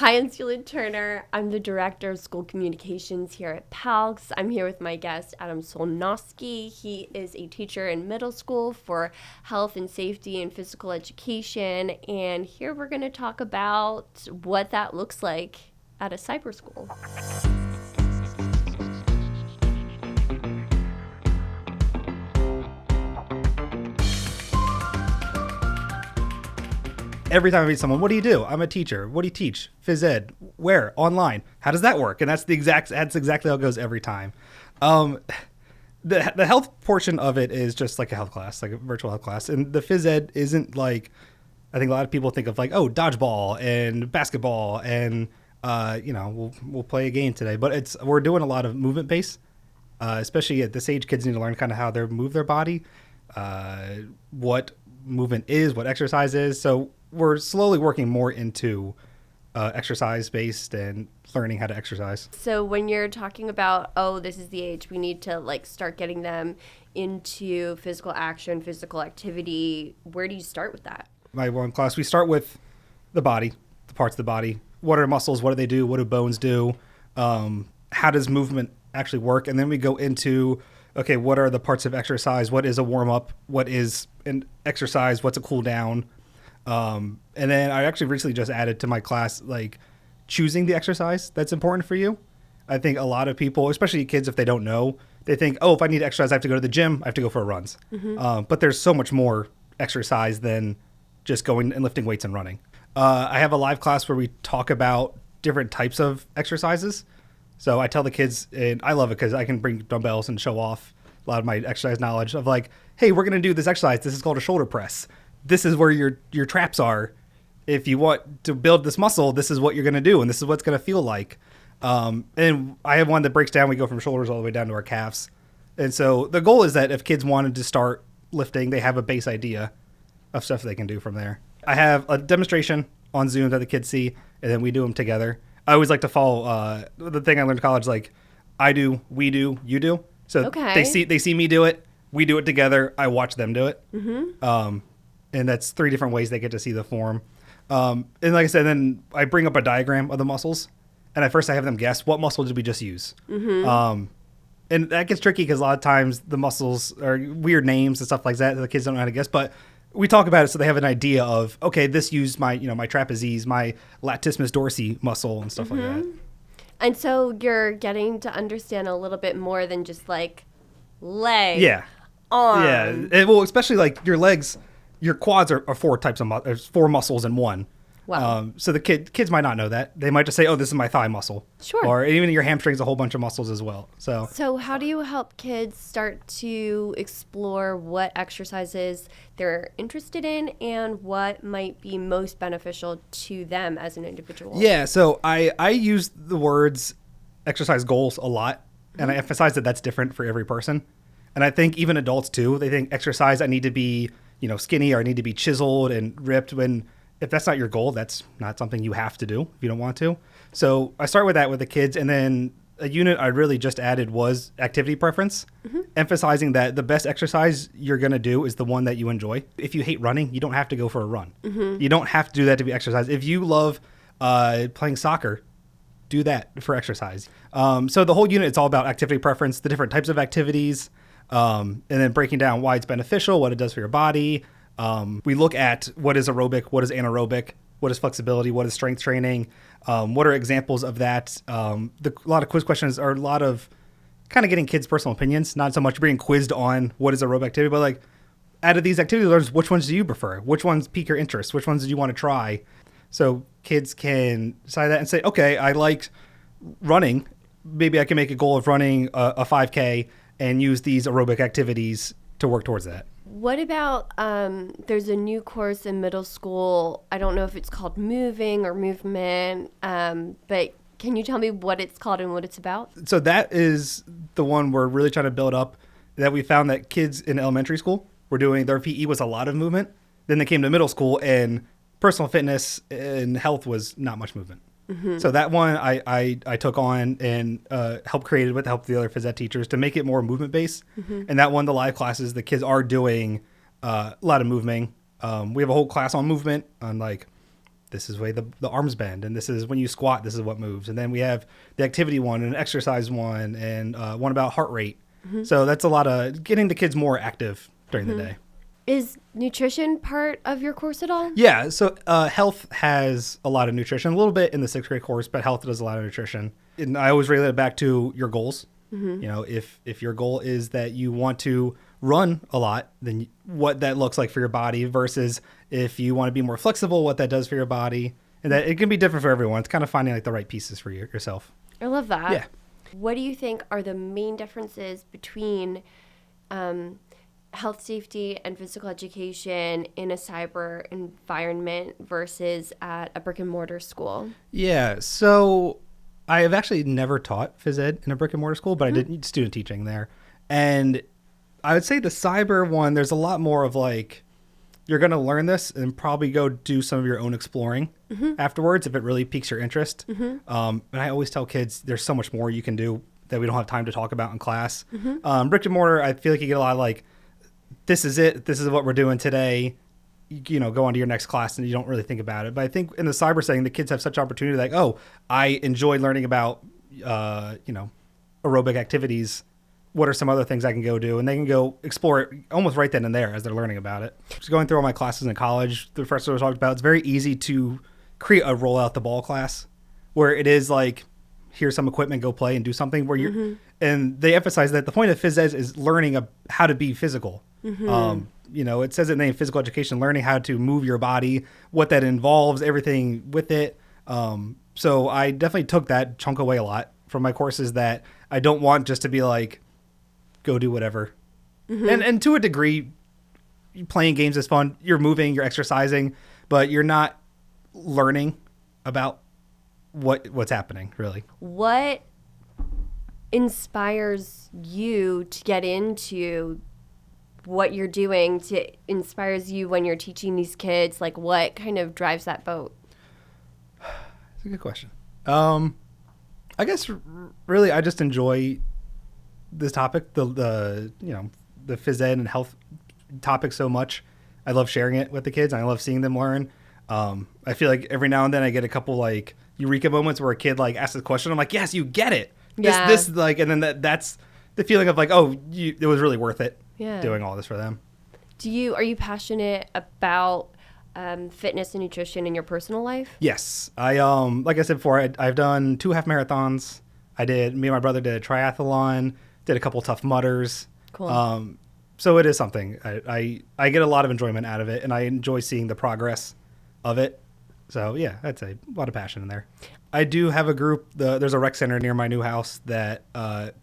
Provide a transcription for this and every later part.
Hi, I'm Zealan Turner. I'm the Director of School Communications here at PALCS. I'm here with my guest, Adam Solnosky. He is a teacher in middle school for health and safety and physical education. And here we're going to talk about what that looks like at a cyber school. Every time I meet someone, what do you do? I'm a teacher. What do you teach? Phys ed. Where? Online. How does that work? And that's exactly how it goes every time. The health portion of it is just like a health class, like a virtual health class. And the phys ed isn't like, I think a lot of people think of like, oh, dodgeball and basketball and, we'll play a game today. But we're doing a lot of movement based, especially at this age, kids need to learn kind of how they move their body, what movement is, what exercise is. So we're slowly working more into exercise based and learning how to exercise. So when you're talking about, this is the age we need to start getting them into physical action, physical activity, where do you start with that? My one class, we start with the body, the parts of the body. What are muscles? What do they do? What do bones do? How does movement actually work? And then we go into, okay, what are the parts of exercise? What is a warm up? What is an exercise? What's a cool down? And then I actually recently just added to my class, choosing the exercise that's important for you. I think a lot of people, especially kids, if they don't know, they think, if I need exercise, I have to go to the gym. I have to go for runs. Mm-hmm. But there's so much more exercise than just going and lifting weights and running. I have a live class where we talk about different types of exercises. So I tell the kids, and I love it because I can bring dumbbells and show off a lot of my exercise knowledge of hey, we're going to do this exercise. This is called a shoulder press. This is where your traps are. If you want to build this muscle, this is what you're going to do, and this is what's going to feel like. And I have one that breaks down. We go from shoulders all the way down to our calves. And so the goal is that if kids wanted to start lifting, they have a base idea of stuff they can do from there. I have a demonstration on Zoom that the kids see, and then we do them together. I always like to follow the thing I learned in college, I do, we do, you do. So okay. They see me do it, we do it together, I watch them do it. Mm-hmm. And that's 3 different ways they get to see the form. And like I said, then I bring up a diagram of the muscles. And at first I have them guess, what muscle did we just use? Mm-hmm. And that gets tricky because a lot of times the muscles are weird names and stuff like that. The kids don't know how to guess. But we talk about it so they have an idea of, okay, this used my trapezius, my latissimus dorsi muscle and stuff like that. And so you're getting to understand a little bit more than just leg, arm. Yeah. And, well, especially your legs. Your quads are 4 types of there's 4 muscles in one. Wow. So the kids might not know that. They might just say, this is my thigh muscle. Sure. Or even your hamstrings, a whole bunch of muscles as well. So how do you help kids start to explore what exercises they're interested in and what might be most beneficial to them as an individual? Yeah. So I use the words exercise goals a lot. And I emphasize that that's different for every person. And I think even adults too, they think exercise, I need to be skinny or I need to be chiseled and ripped. When if that's not your goal, that's not something you have to do if you don't want to. So I start with that with the kids. And then a unit I really just added was activity preference, emphasizing that the best exercise you're going to do is the one that you enjoy. If you hate running, you don't have to go for a run. You don't have to do that to be exercise. If you love playing soccer, do that for exercise. So the whole unit, it's all about activity preference, the different types of activities, and then breaking down why it's beneficial, what it does for your body. We look at what is aerobic, what is anaerobic, what is flexibility, what is strength training, what are examples of that. A lot of quiz questions are a lot of kind of getting kids' personal opinions, not so much being quizzed on what is aerobic activity, but out of these activity learners, which ones do you prefer? Which ones pique your interest? Which ones do you want to try? So kids can decide that and say, okay, I like running. Maybe I can make a goal of running a 5K and use these aerobic activities to work towards that. What about, there's a new course in middle school. I don't know if it's called moving or movement, but can you tell me what it's called and what it's about? So that is the one we're really trying to build up, that we found that kids in elementary school were doing, their PE was a lot of movement. Then they came to middle school and personal fitness and health was not much movement. Mm-hmm. So that one I took on and helped create it with the help of the other phys ed teachers to make it more movement based. Mm-hmm. And that one, the live classes, the kids are doing a lot of moving. We have a whole class on movement, on this is the way the arms bend, and this is when you squat, this is what moves. And then we have the activity one and an exercise one and one about heart rate. So that's a lot of getting the kids more active during the day. Is nutrition part of your course at all? Yeah, so health has a lot of nutrition, a little bit in the 6th grade course, but health does a lot of nutrition. And I always relate it back to your goals. You know, if your goal is that you want to run a lot, then what that looks like for your body versus if you want to be more flexible, what that does for your body. And that it can be different for everyone. It's kind of finding like the right pieces for yourself. I love that. Yeah. What do you think are the main differences between health, safety, and physical education in a cyber environment versus at a brick and mortar school? Yeah, so I have actually never taught phys ed in a brick and mortar school, but I did student teaching there. And I would say the cyber one, there's a lot more of like, you're going to learn this and probably go do some of your own exploring afterwards if it really piques your interest. And I always tell kids there's so much more you can do that we don't have time to talk about in class. Brick and mortar, I feel like you get a lot of like, this is it. This is what we're doing today. You know, go on to your next class and you don't really think about it. But I think in the cyber setting, the kids have such opportunity like, oh, I enjoy learning about, aerobic activities. What are some other things I can go do? And they can go explore it almost right then and there as they're learning about it. Just going through all my classes in college, the professor talked about, it's very easy to create a roll out the ball class where it is like, here's some equipment, go play and do something where you're, and they emphasize that the point of phys ed is learning how to be physical. It says it in the name, physical education, learning how to move your body, what that involves, everything with it. So I definitely took that chunk away a lot from my courses that I don't want just to be like, go do whatever. And to a degree, playing games is fun. You're moving, you're exercising, but you're not learning about what's happening, really. What inspires you to get into what you're doing, inspires you when you're teaching these kids? Like, what kind of drives that boat? That's a good question. I guess really I just enjoy this topic, the phys ed and health topic so much. I love sharing it with the kids and I love seeing them learn. I feel like every now and then I get a couple like eureka moments where a kid like asks a question. I'm like, yes, you get it. This like, and then that's the feeling of like, oh, it was really worth it. Doing all this for them. Are you passionate about fitness and nutrition in your personal life? Yes. I like I said before, I've done 2 half marathons. Me and my brother did a triathlon, did a couple Tough Mudders. Cool. So it is something. I get a lot of enjoyment out of it, and I enjoy seeing the progress of it. So yeah, I'd say a lot of passion in there. I do have a group. There's a rec center near my new house that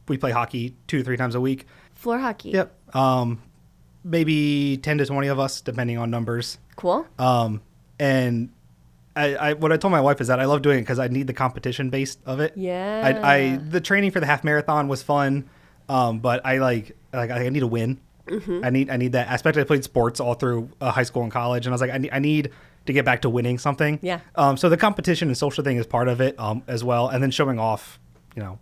we play hockey 2 to 3 times a week. Floor hockey. Yep. Maybe 10 to 20 of us, depending on numbers. Cool. And what I told my wife is that I love doing it because I need the competition base of it. Yeah. The training for the half marathon was fun, but I need a win. I need that aspect. I played sports all through high school and college, and I was like, I need to get back to winning something. Yeah. So the competition and social thing is part of it as well, and then showing off,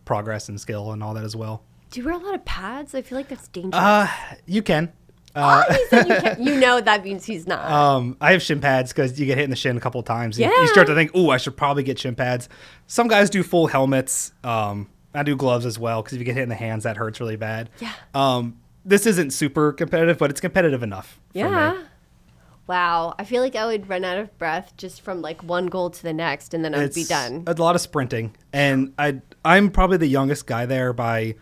progress and skill and all that as well. Do you wear a lot of pads? I feel like that's dangerous. You can. He said you can. That means he's not. I have shin pads because you get hit in the shin a couple of times. Yeah. You start to think, I should probably get shin pads. Some guys do full helmets. I do gloves as well because if you get hit in the hands, that hurts really bad. Yeah. This isn't super competitive, but it's competitive enough. Yeah. For me. Wow. I feel like I would run out of breath just from like one goal to the next, and then I'd be done. A lot of sprinting. And I'm probably the youngest guy there by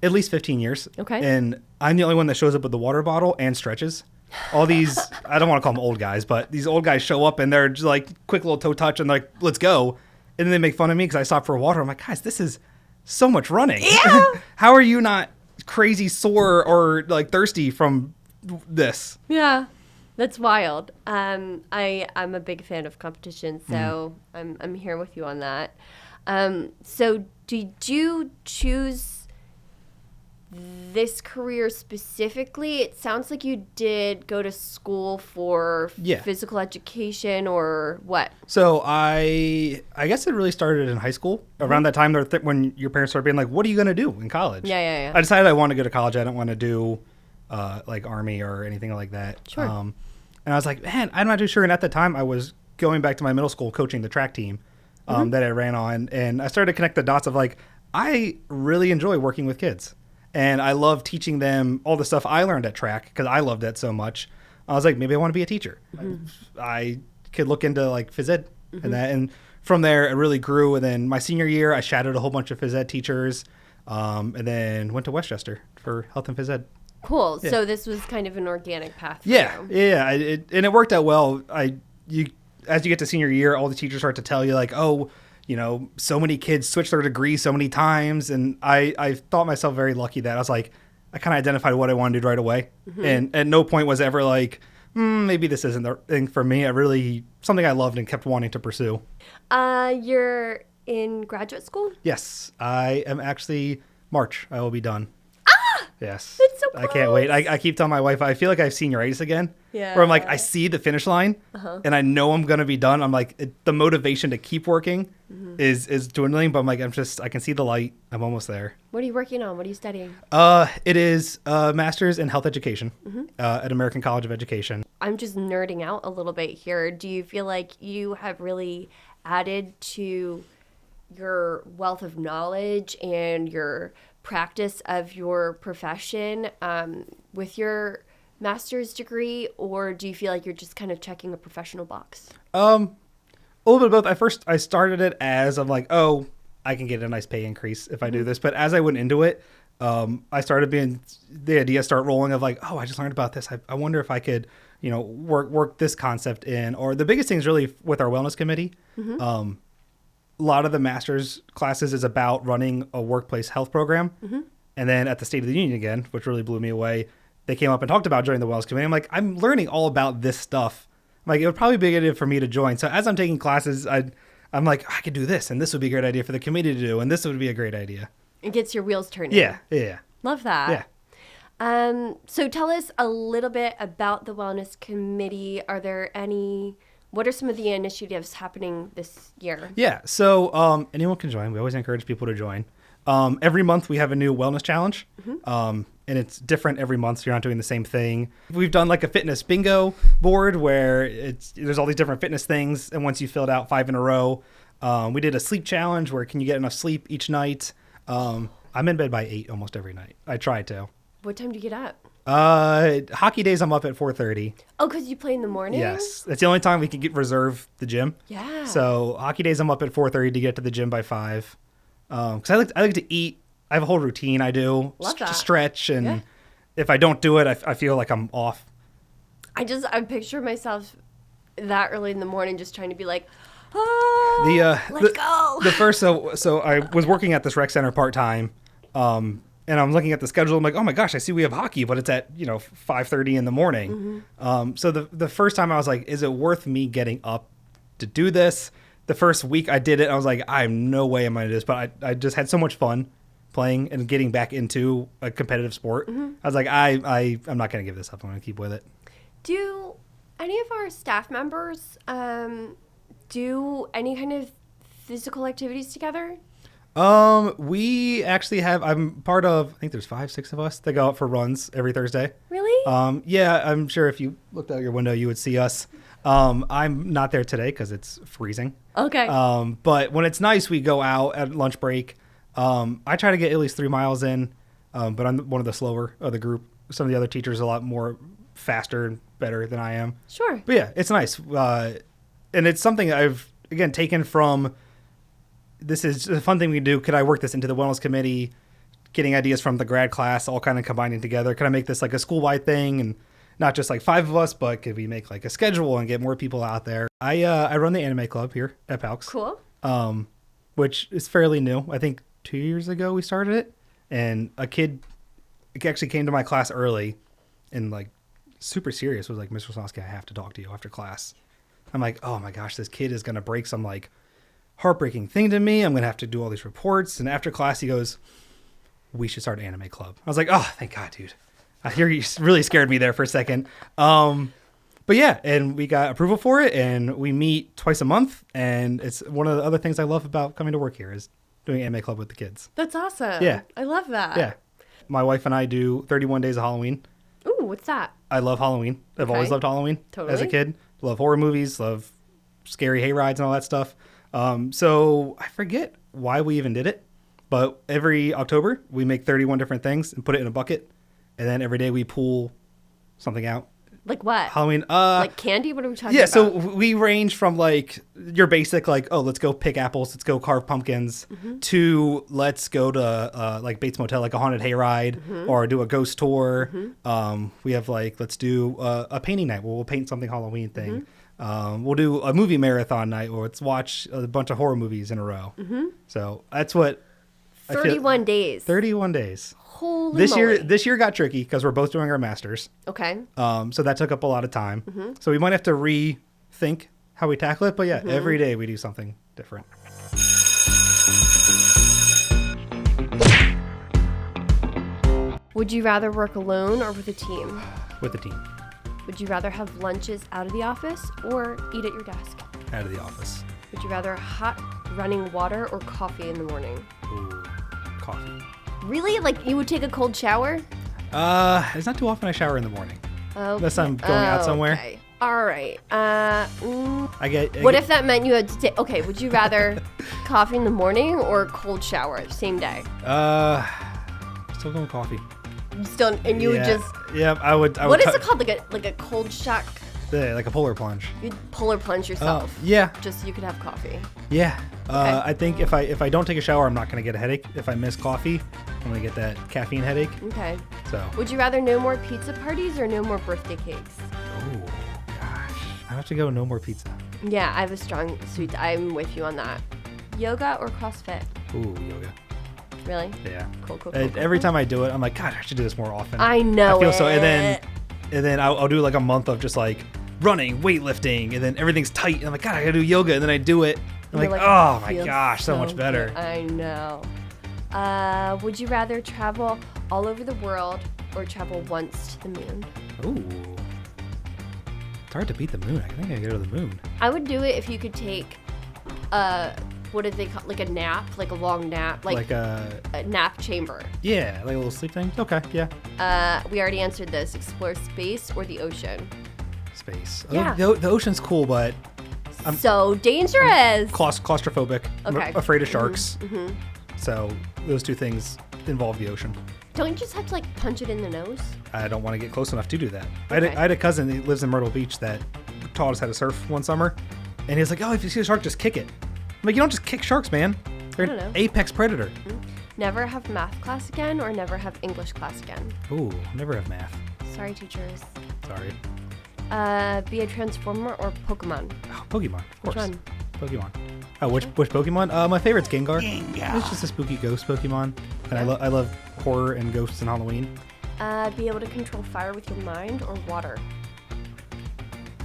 at least 15 years. Okay. And I'm the only one that shows up with the water bottle and stretches. All these, I don't want to call them old guys, but these old guys show up and they're just like quick little toe touch and like, let's go. And then they make fun of me because I stop for water. I'm like, guys, this is so much running. Yeah. How are you not crazy sore or like thirsty from this? Yeah. That's wild. I'm a big fan of competition, so I'm here with you on that. So did you choose this career specifically? It sounds like you did go to school for physical education or what? So I guess it really started in high school. Around that time when your parents started being like, what are you going to do in college? Yeah. I decided I want to go to college. I don't want to do like Army or anything like that. Sure. And I was like, man, I'm not too sure. And at the time I was going back to my middle school coaching the track team that I ran on, and I started to connect the dots of like, I really enjoy working with kids, and I love teaching them all the stuff I learned at track because I loved it so much. I was like, maybe I want to be a teacher. I could look into like phys ed and that, and from there it really grew. And then my senior year, I shadowed a whole bunch of phys ed teachers, and then went to Westchester for health and phys ed. Cool. Yeah. So this was kind of an organic path for Yeah, you. yeah, and it worked out well. As you get to senior year, all the teachers start to tell you like, oh, you know, so many kids switch their degree so many times, and I thought myself very lucky that I was like, I kind of identified what I wanted to do right away, and at no point was ever like, maybe this isn't the thing for me. I really something I loved and kept wanting to pursue. You're in graduate school? Yes, I am actually March. I will be done. Yes. That's so I can't wait. close. I keep telling my wife, I feel like I have senioritis again. Yeah. Where I'm like, I see the finish line and I know I'm going to be done. I'm like, the motivation to keep working is dwindling, but I'm like, I can see the light. I'm almost there. What are you working on? What are you studying? It is a master's in health education at American College of Education. I'm just nerding out a little bit here. Do you feel like you have really added to your wealth of knowledge and your practice of your profession with your master's degree, or do you feel like you're just kind of checking a professional box? A little bit of both. At first, I started it as I'm like, oh, I can get a nice pay increase if I do this. But as I went into it, I started the idea start rolling of like, oh, I just learned about this. I wonder if I could, you know, work this concept in. Or the biggest thing is really with our wellness committee. A lot of the master's classes is about running a workplace health program. And then at the State of the Union again, which really blew me away, they came up and talked about joining the wellness committee. I'm like, I'm learning all about this stuff. I'm like, it would probably be a good idea for me to join. So as I'm taking classes, I'm like, I could do this, and this would be a great idea for the committee to do, and this would be a great idea. It gets your wheels turning. Yeah. Love that. Yeah. So tell us a little bit about the Wellness Committee. What are some of the initiatives happening this year? Yeah. So anyone can join. We always encourage people to join. Every month we have a new wellness challenge. And it's different every month, so you're not doing the same thing. We've done like a fitness bingo board where there's all these different fitness things, and once you filled out 5 in a row, we did a sleep challenge where can you get enough sleep each night. I'm in bed by 8 almost every night. I try to. What time do you get up? Hockey days I'm up at 4:30. Oh, because you play in the morning? Yes, that's the only time we can reserve the gym. Yeah. So hockey days I'm up at 4:30 to get to the gym by 5. Because I like to eat. I have a whole routine I do. Love that. Stretch, and if I don't do it, I feel like I'm off. I picture myself that early in the morning just trying to be like, let's go. The first, so I was working at this rec center part-time, and I'm looking at the schedule. I'm like, oh my gosh, I see we have hockey, but it's at 5:30 in the morning. So the first time I was like, is it worth me getting up to do this? The first week I did it, I was like, I'm no way am I going to do this, but I just had so much fun playing and getting back into a competitive sport. I was like, I'm not going to give this up. I'm going to keep with it. Do any of our staff members do any kind of physical activities together? We actually have, I'm part of, I think there's 5-6 of us that go out for runs every Thursday. Really? Yeah, I'm sure if you looked out your window, you would see us. I'm not there today because it's freezing. Okay. But when it's nice, we go out at lunch break. I try to get at least 3 miles in, but I'm one of the slower of the group. Some of the other teachers are a lot more faster and better than I am. Sure. But yeah, it's nice. And it's something I've, again, taken from, this is a fun thing we do. Could I work this into the wellness committee, getting ideas from the grad class, all kind of combining together? Could I make this like a school-wide thing and not just like 5 of us, but could we make like a schedule and get more people out there? I run the anime club here at PALCS. Cool. Which is fairly new. I think 2 years ago we started it, and a kid actually came to my class early and like super serious, was like, Mr. Solnosky, I have to talk to you after class. I'm like, oh my gosh, this kid is going to break some like heartbreaking thing to me. I'm going to have to do all these reports. And after class, he goes, we should start an anime club. I was like, oh, thank God, dude. I hear you really scared me there for a second. But yeah, and we got approval for it, and we meet twice a month. And it's one of the other things I love about coming to work here is doing anime club with the kids. That's awesome. Yeah. I love that. Yeah. My wife and I do 31 days of Halloween. Ooh, what's that? I love Halloween. I've always Okay. loved Halloween Totally. as a kid. Love horror movies, love scary hay rides and all that stuff. So I forget why we even did it, but every October we make 31 different things and put it in a bucket, and then every day we pull something out. Like what? Halloween. Like candy? What are we talking Yeah, about? so we range from like your basic like, oh, let's go pick apples, let's go carve pumpkins, to let's go to like Bates Motel, like a haunted hayride, or do a ghost tour. We have like, let's do a painting night where we'll paint something Halloween thing. We'll do a movie marathon night where let's watch a bunch of horror movies in a row. So that's what 31 days. 31 days. Holy moly. This year got tricky because we're both doing our masters. Okay. So that took up a lot of time. So we might have to rethink how we tackle it. But yeah, every day we do something different. Would you rather work alone or with a team? With the team. Would you rather have lunches out of the office or eat at your desk? Out of the office. Would you rather hot running water or coffee in the morning? Ooh, coffee. Really? Like you would take a cold shower? It's not too often I shower in the morning. Okay. Unless I'm going out somewhere. Okay. All right. What if that meant you had to take... Okay, would you rather coffee in the morning or cold shower same day? Still going coffee. Still, and you would just... Yeah, I would. What is it called? Like a cold shock? Yeah, like a polar plunge. You'd polar plunge yourself. Yeah. Just so you could have coffee. Yeah. Okay. I think if I don't take a shower, I'm not going to get a headache. If I miss coffee, I'm going to get that caffeine headache. Okay. So. Would you rather no more pizza parties or no more birthday cakes? Oh, gosh. I have to go no more pizza. Yeah, I have a strong suit. I'm with you on that. Yoga or CrossFit? Ooh, yoga. Really? Yeah. Cool. Every time I do it, I'm like, God, I should do this more often. I know I feel it. so. And then I'll do like a month of just like running, weightlifting, and then everything's tight. And I'm like, God, I gotta do yoga. And then I do it. I'm like, oh my gosh, so much better. Good. I know. Would you rather travel all over the world or travel once to the moon? Ooh. It's hard to beat the moon. I think I can go to the moon. I would do it if you could take what do they call, like a nap, like a long nap, like a nap chamber. Yeah, like a little sleep thing. Okay, yeah. We already answered this. Explore space or the ocean? Space. Yeah. The ocean's cool, but I'm so dangerous. claustrophobic. Okay. I'm afraid of sharks. So those two things involve the ocean. Don't you just have to like punch it in the nose? I don't want to get close enough to do that. Okay. I had a cousin that lives in Myrtle Beach that taught us how to surf one summer, and he was like, "Oh, if you see a shark, just kick it." I'm like, "You don't just kick sharks, man. They're an apex predator." Never have math class again or never have English class again? Ooh, never have math. Sorry, teachers. Sorry. Be a Transformer or Pokemon? Oh, Pokemon, of course. Which one? Pokemon. Oh, which Pokemon? My favorite's Gengar. It's just a spooky ghost Pokemon, and I love horror and ghosts and Halloween. Be able to control fire with your mind or water?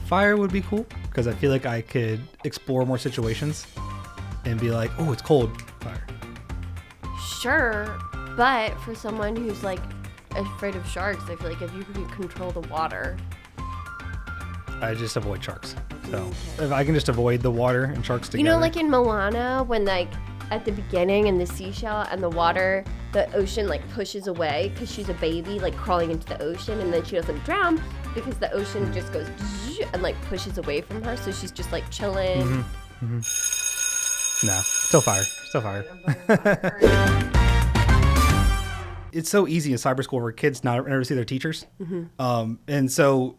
Fire would be cool because I feel like I could explore more situations and be like, oh, it's cold. Fire. Sure, but for someone who's like afraid of sharks, I feel like if you could control the water. I just avoid sharks. So if I can just avoid the water and sharks together. You know, like in Moana, when like at the beginning in the seashell and the water, the ocean like pushes away because she's a baby like crawling into the ocean, and then she doesn't drown because the ocean just goes and like pushes away from her, so she's just like chilling. No, still fire. It's so easy in cyber school where kids never see their teachers. And so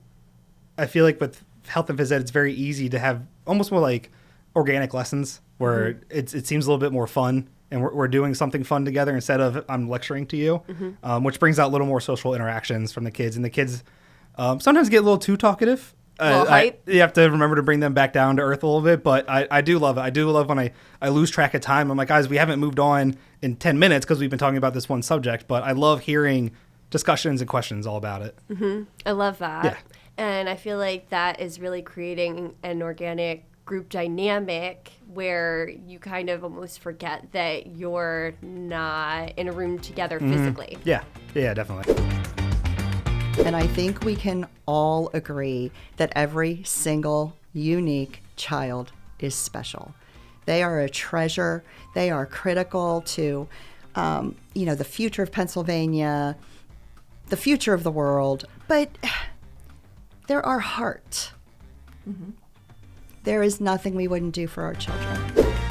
I feel like with health and phys ed, it's very easy to have almost more like organic lessons where it seems a little bit more fun, and we're doing something fun together instead of I'm lecturing to you, which brings out a little more social interactions from the kids. And the kids sometimes get a little too talkative. You have to remember to bring them back down to earth a little bit, but I do love it. I do love when I lose track of time. I'm like, guys, we haven't moved on in 10 minutes because we've been talking about this one subject, but I love hearing discussions and questions all about it. I love that. Yeah. And I feel like that is really creating an organic group dynamic where you kind of almost forget that you're not in a room together physically. Yeah, definitely. And I think we can all agree that every single unique child is special. They are a treasure. They are critical to, the future of Pennsylvania, the future of the world. But they're our heart. there is nothing we wouldn't do for our children.